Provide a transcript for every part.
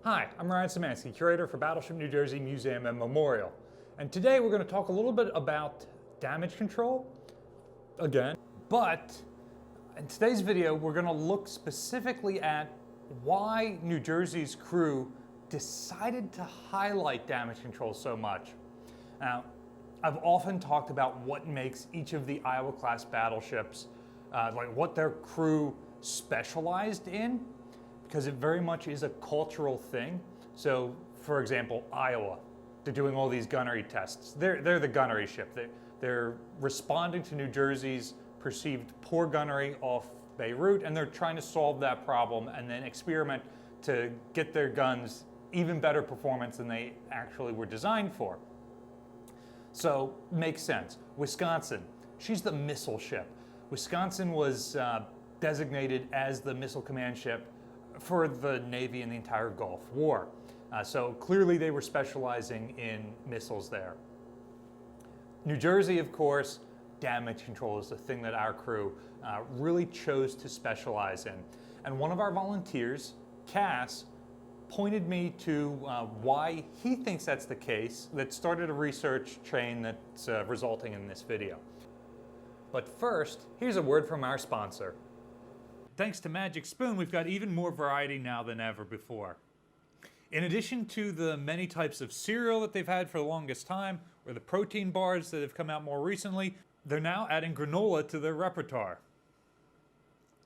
Hi, I'm Ryan Szymanski, curator for Battleship New Jersey Museum and Memorial. And today we're going to talk a little bit about damage control, again, but in today's video we're going to look specifically at why New Jersey's crew decided to highlight damage control so much. Now, I've often talked about what makes each of the Iowa-class battleships, like what their crew specialized in, because it very much is a cultural thing. So, for example, Iowa, they're doing all these gunnery tests. They're the gunnery ship. They're responding to New Jersey's perceived poor gunnery off Beirut, and they're trying to solve that problem and then experiment to get their guns even better performance than they actually were designed for. So, makes sense. Wisconsin, she's the missile ship. Wisconsin was designated as the missile command ship for the Navy in the entire Gulf War. So clearly they were specializing in missiles there. New Jersey, of course, damage control is the thing that our crew really chose to specialize in. And one of our volunteers, Cass, pointed me to why he thinks that's the case, that started a research chain that's resulting in this video. But first, here's a word from our sponsor. Thanks to Magic Spoon, we've got even more variety now than ever before. In addition to the many types of cereal that they've had for the longest time, or the protein bars that have come out more recently, they're now adding granola to their repertoire.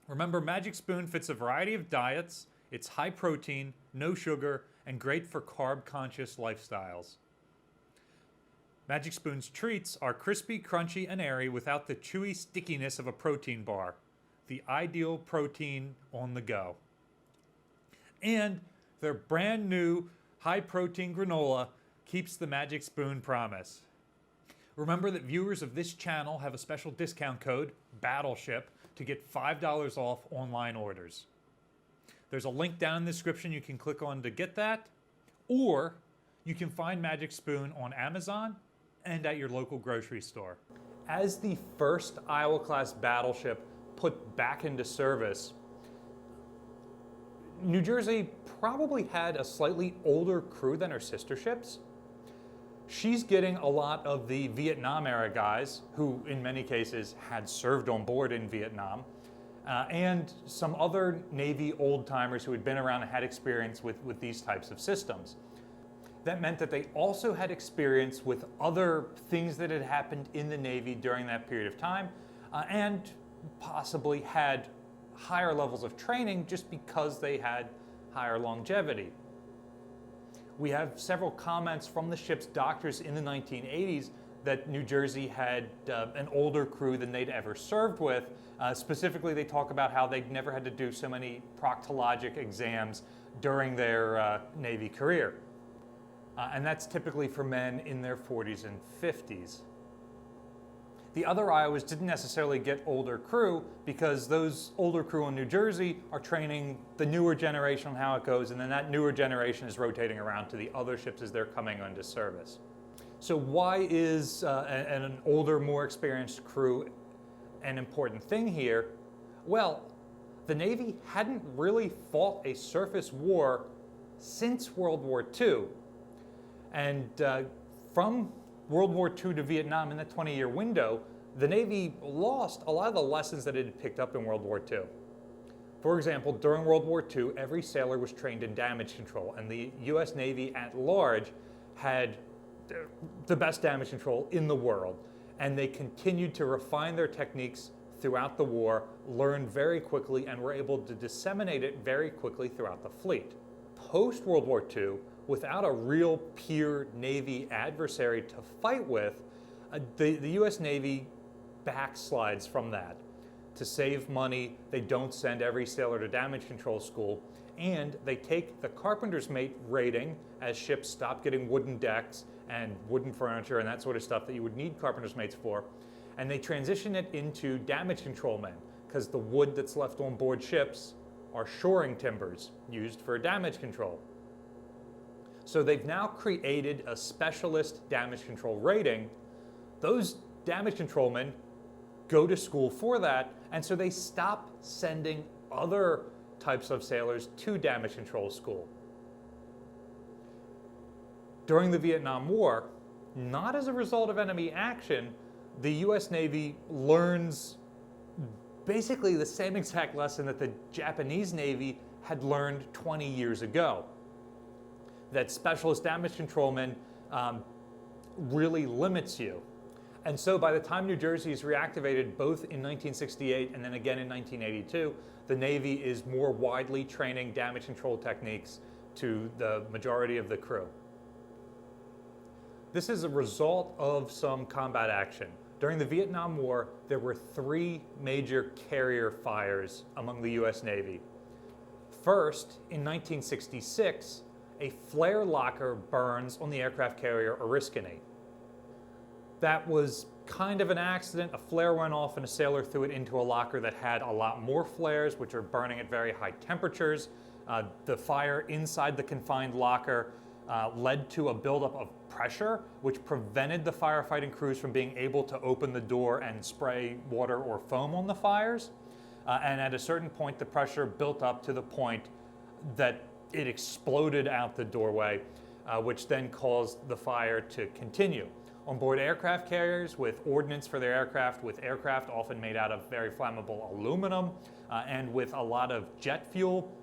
Remember, Magic Spoon fits a variety of diets, it's high protein, no sugar, and great for carb-conscious lifestyles. Magic Spoon's treats are crispy, crunchy, and airy without the chewy stickiness of a protein bar. The ideal protein on the go. And their brand new high protein granola keeps the Magic Spoon promise. Remember that viewers of this channel have a special discount code, Battleship, to get $5 off online orders. There's a link down in the description you can click on to get that, or you can find Magic Spoon on Amazon and at your local grocery store. As the first Iowa-class battleship put back into service, New Jersey probably had a slightly older crew than her sister ships. She's getting a lot of the Vietnam era guys who in many cases had served on board in Vietnam, and some other Navy old-timers who had been around and had experience with these types of systems. That meant that they also had experience with other things that had happened in the Navy during that period of time, and possibly had higher levels of training just because they had higher longevity. We have several comments from the ship's doctors in the 1980s that New Jersey had an older crew than they'd ever served with. Specifically, they talk about how they'd never had to do so many proctologic exams during their Navy career. And that's typically for men in their 40s and 50s. The other Iowas didn't necessarily get older crew because those older crew in New Jersey are training the newer generation on how it goes, and then that newer generation is rotating around to the other ships as they're coming into service. So why is an older, more experienced crew an important thing here? Well, the Navy hadn't really fought a surface war since World War II. And from World War II to Vietnam in that 20-year window, the Navy lost a lot of the lessons that it had picked up in World War II. For example, during World War II, every sailor was trained in damage control, and the US Navy at large had the best damage control in the world. And they continued to refine their techniques throughout the war, learned very quickly, and were able to disseminate it very quickly throughout the fleet. Post-World War II, without a real peer Navy adversary to fight with, the US Navy backslides from that. To save money, they don't send every sailor to damage control school, and they take the carpenter's mate rating as ships stop getting wooden decks and wooden furniture and that sort of stuff that you would need carpenter's mates for, and they transition it into damage control men, because the wood that's left on board ships are shoring timbers used for damage control. So they've now created a specialist damage control rating. Those damage control men go to school for that, and so they stop sending other types of sailors to damage control school. During the Vietnam War, not as a result of enemy action, the US Navy learns basically the same exact lesson that the Japanese Navy had learned 20 years ago. That specialist damage controlman really limits you. And so by the time New Jersey is reactivated both in 1968 and then again in 1982, the Navy is more widely training damage control techniques to the majority of the crew. This is a result of some combat action. During the Vietnam War, there were 3 major carrier fires among the US Navy. First, in 1966, a flare locker burns on the aircraft carrier Oriskany. That was kind of an accident. A flare went off and a sailor threw it into a locker that had a lot more flares, which are burning at very high temperatures. The fire inside the confined locker led to a buildup of pressure, which prevented the firefighting crews from being able to open the door and spray water or foam on the fires. And at a certain point, the pressure built up to the point that it exploded out the doorway, which then caused the fire to continue. On board aircraft carriers with ordnance for their aircraft, with aircraft often made out of very flammable aluminum and with a lot of jet fuel,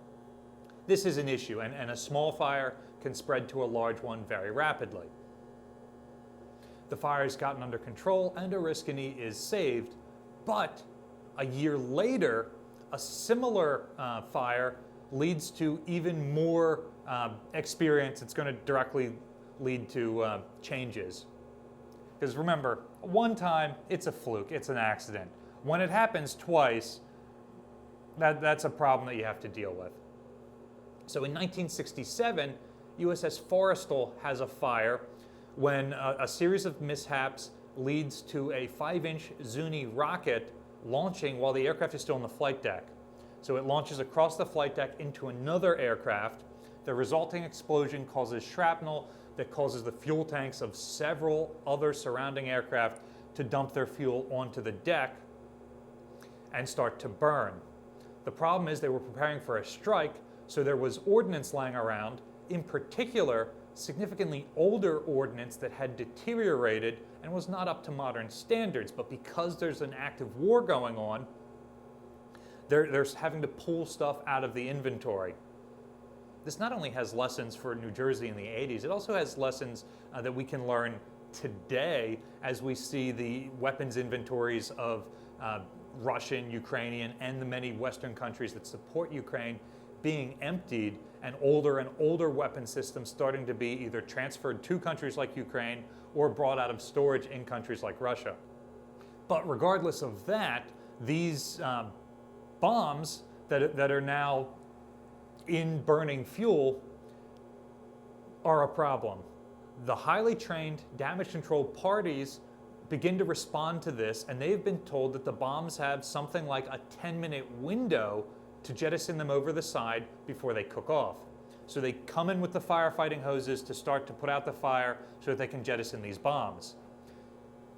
this is an issue, and a small fire can spread to a large one very rapidly. The fire has gotten under control and Oriskany is saved, but a year later, a similar fire leads to even more experience. It's going to directly lead to changes. Because remember, one time, it's a fluke, it's an accident. When it happens twice, that's a problem that you have to deal with. So in 1967, USS Forrestal has a fire when a series of mishaps leads to a 5-inch Zuni rocket launching while the aircraft is still on the flight deck. So it launches across the flight deck into another aircraft. The resulting explosion causes shrapnel that causes the fuel tanks of several other surrounding aircraft to dump their fuel onto the deck and start to burn. The problem is they were preparing for a strike, so there was ordnance lying around, in particular, significantly older ordnance that had deteriorated and was not up to modern standards. But because there's an active war going on, they're having to pull stuff out of the inventory. This not only has lessons for New Jersey in the 80s, it also has lessons that we can learn today as we see the weapons inventories of Russian, Ukrainian, and the many Western countries that support Ukraine being emptied, and older weapon systems starting to be either transferred to countries like Ukraine or brought out of storage in countries like Russia. But regardless of that, these bombs that are now in burning fuel are a problem. The highly trained damage control parties begin to respond to this, and they've been told that the bombs have something like a 10-minute window to jettison them over the side before they cook off. So they come in with the firefighting hoses to start to put out the fire so that they can jettison these bombs.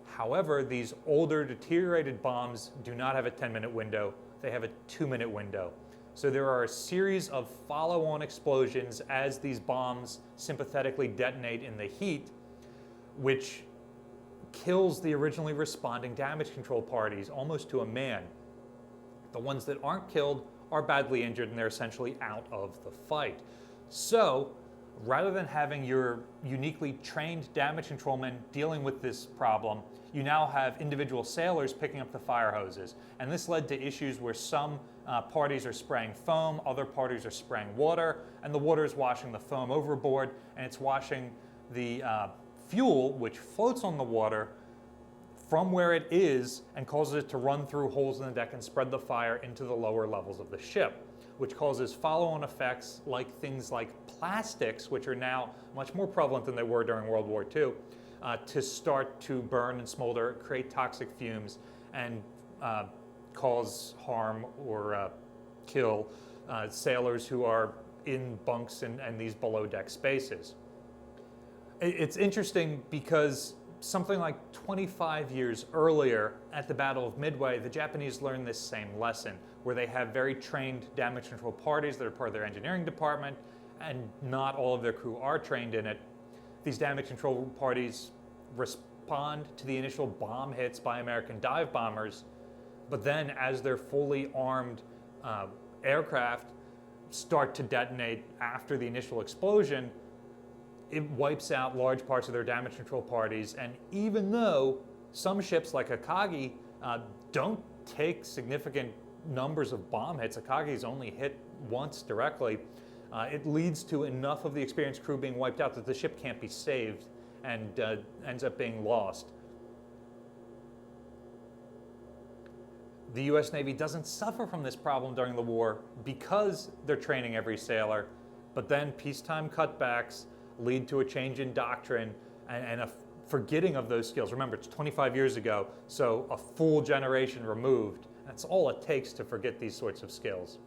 However, these older deteriorated bombs do not have a 10-minute window, they have a 2-minute window. So there are a series of follow-on explosions as these bombs sympathetically detonate in the heat, which kills the originally responding damage control parties almost to a man. The ones that aren't killed are badly injured and they're essentially out of the fight. So rather than having your uniquely trained damage control men dealing with this problem, you now have individual sailors picking up the fire hoses. And this led to issues where some parties are spraying foam, other parties are spraying water, and the water is washing the foam overboard, and it's washing the fuel, which floats on the water, from where it is and causes it to run through holes in the deck and spread the fire into the lower levels of the ship, which causes follow-on effects like things like plastics, which are now much more prevalent than they were during World War II, to start to burn and smolder, create toxic fumes, and cause harm or kill sailors who are in bunks and these below-deck spaces. It's interesting because something like 25 years earlier at the Battle of Midway, the Japanese learned this same lesson, where they have very trained damage control parties that are part of their engineering department, and not all of their crew are trained in it. These damage control parties respond to the initial bomb hits by American dive bombers, but then as their fully armed aircraft start to detonate after the initial explosion, it wipes out large parts of their damage control parties. And even though some ships like Akagi don't take significant numbers of bomb hits, Akagi's only hit once directly, it leads to enough of the experienced crew being wiped out that the ship can't be saved and ends up being lost. The U.S. Navy doesn't suffer from this problem during the war because they're training every sailor, but then peacetime cutbacks lead to a change in doctrine and a forgetting of those skills. Remember, it's 25 years ago, so a full generation removed. That's all it takes to forget these sorts of skills.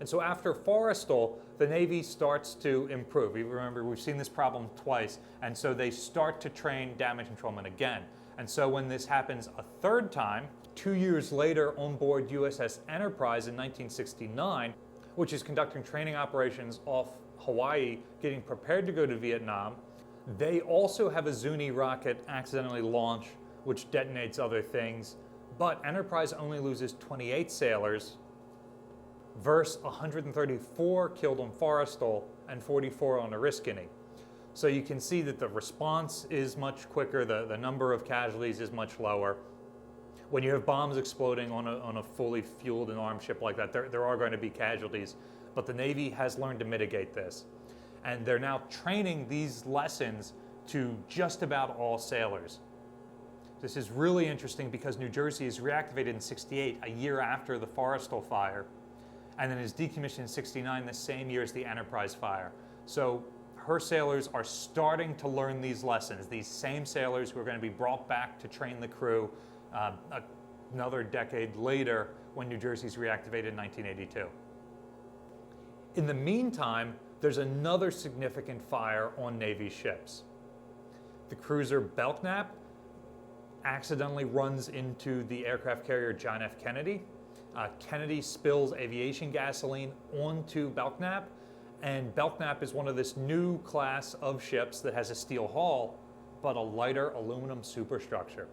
And so after Forrestal, the Navy starts to improve. You remember, we've seen this problem twice, and so they start to train damage controlmen again. And so when this happens a third time, 2 years later on board USS Enterprise in 1969, which is conducting training operations off Hawaii, getting prepared to go to Vietnam, they also have a Zuni rocket accidentally launch, which detonates other things, but Enterprise only loses 28 sailors versus 134 killed on Forrestal and 44 on Oriskany. So you can see that the response is much quicker, the number of casualties is much lower. When you have bombs exploding on a fully fueled and armed ship like that, there are going to be casualties, but the Navy has learned to mitigate this. And they're now training these lessons to just about all sailors. This is really interesting because New Jersey is reactivated in '68, a year after the Forrestal fire, and then is decommissioned in '69, the same year as the Enterprise fire. So her sailors are starting to learn these lessons, these same sailors who are going to be brought back to train the crew another decade later when New Jersey is reactivated in 1982. In the meantime, there's another significant fire on Navy ships. The cruiser Belknap accidentally runs into the aircraft carrier John F. Kennedy. Kennedy spills aviation gasoline onto Belknap, and Belknap is one of this new class of ships that has a steel hull, but a lighter aluminum superstructure.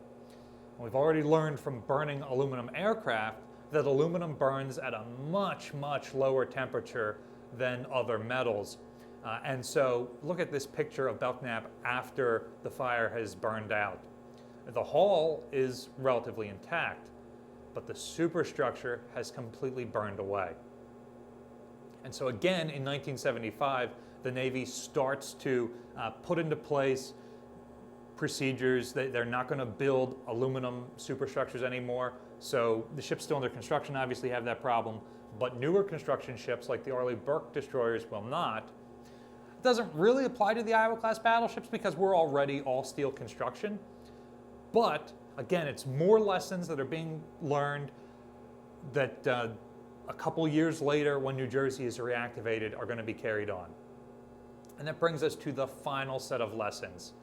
And we've already learned from burning aluminum aircraft that aluminum burns at a much, much lower temperature than other metals. And so look at this picture of Belknap after the fire has burned out. The hull is relatively intact, but the superstructure has completely burned away. And so again, in 1975, the Navy starts to put into place procedures. They're not going to build aluminum superstructures anymore. So the ships still under construction obviously have that problem, but newer construction ships like the Arleigh Burke destroyers will not. It doesn't really apply to the Iowa-class battleships because we're already all steel construction. But again, it's more lessons that are being learned that a couple years later, when New Jersey is reactivated, are going to be carried on. And that brings us to the final set of lessons.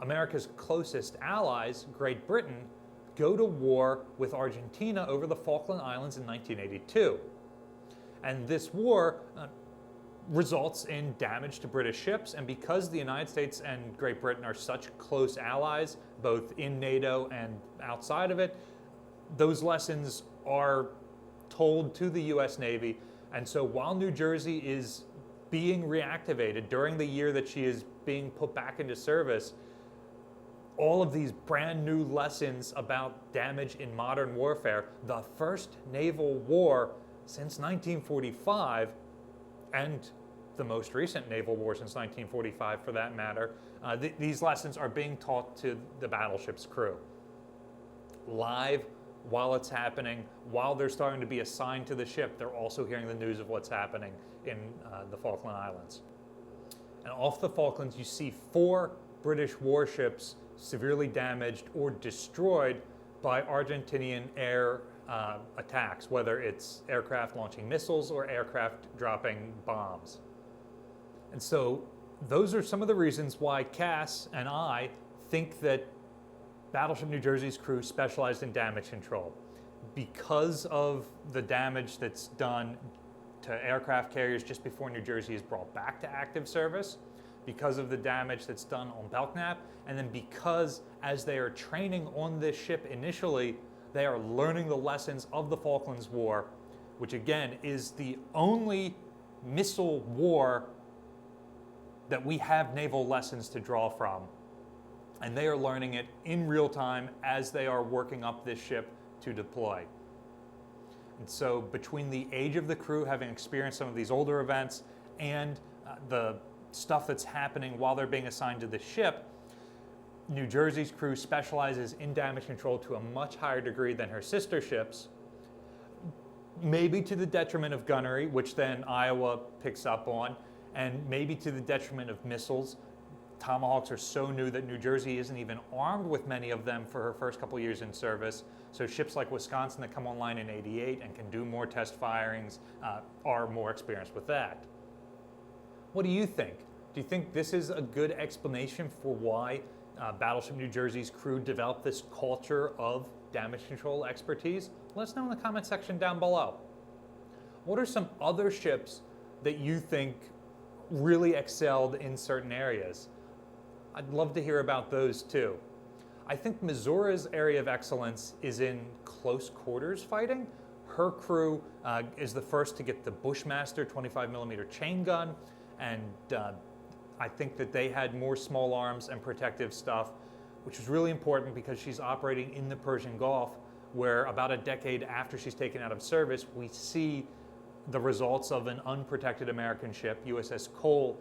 America's closest allies, Great Britain, go to war with Argentina over the Falkland Islands in 1982. And this war results in damage to British ships, and because the United States and Great Britain are such close allies, both in NATO and outside of it, those lessons are told to the U.S. Navy. And so while New Jersey is being reactivated during the year that she is being put back into service, all of these brand new lessons about damage in modern warfare, the first naval war since 1945, and the most recent naval war since 1945 for that matter, these lessons are being taught to the battleship's crew. Live, while it's happening, while they're starting to be assigned to the ship, they're also hearing the news of what's happening in the Falkland Islands. And off the Falklands, you see 4 British warships severely damaged or destroyed by Argentinian air attacks, whether it's aircraft launching missiles or aircraft dropping bombs. And so those are some of the reasons why Cass and I think that Battleship New Jersey's crew specialized in damage control. Because of the damage that's done to aircraft carriers just before New Jersey is brought back to active service, because of the damage that's done on Belknap, and then because as they are training on this ship initially, they are learning the lessons of the Falklands War, which again is the only missile war that we have naval lessons to draw from. And they are learning it in real time as they are working up this ship to deploy. And so between the age of the crew, having experienced some of these older events, and the stuff that's happening while they're being assigned to the ship, New Jersey's crew specializes in damage control to a much higher degree than her sister ships, maybe to the detriment of gunnery, which then Iowa picks up on, and maybe to the detriment of missiles. Tomahawks are so new that New Jersey isn't even armed with many of them for her first couple years in service. So ships like Wisconsin that come online in '88 and can do more test firings are more experienced with that. What do you think? Do you think this is a good explanation for why Battleship New Jersey's crew developed this culture of damage control expertise? Let us know in the comment section down below. What are some other ships that you think really excelled in certain areas? I'd love to hear about those too. I think Missoura's area of excellence is in close quarters fighting. Her crew is the first to get the Bushmaster 25mm chain gun, and I think that they had more small arms and protective stuff, which was really important because she's operating in the Persian Gulf, where about a decade after she's taken out of service, we see the results of an unprotected American ship, USS Cole,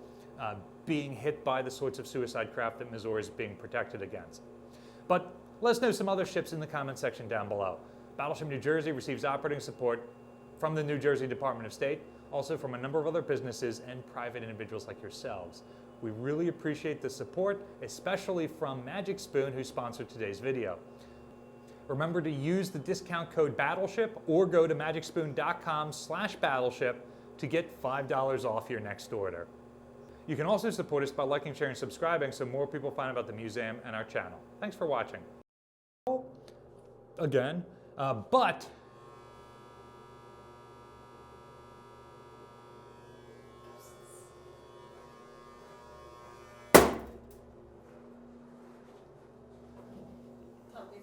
being hit by the sorts of suicide craft that Missouri is being protected against. But let us know some other ships in the comment section down below. Battleship New Jersey receives operating support from the New Jersey Department of State, also from a number of other businesses and private individuals like yourselves. We really appreciate the support, especially from Magic Spoon, who sponsored today's video. Remember to use the discount code Battleship or go to magicspoon.com/battleship to get $5 off your next order. You can also support us by liking, sharing, and subscribing so more people find about the museum and our channel. Thanks for watching. Again, but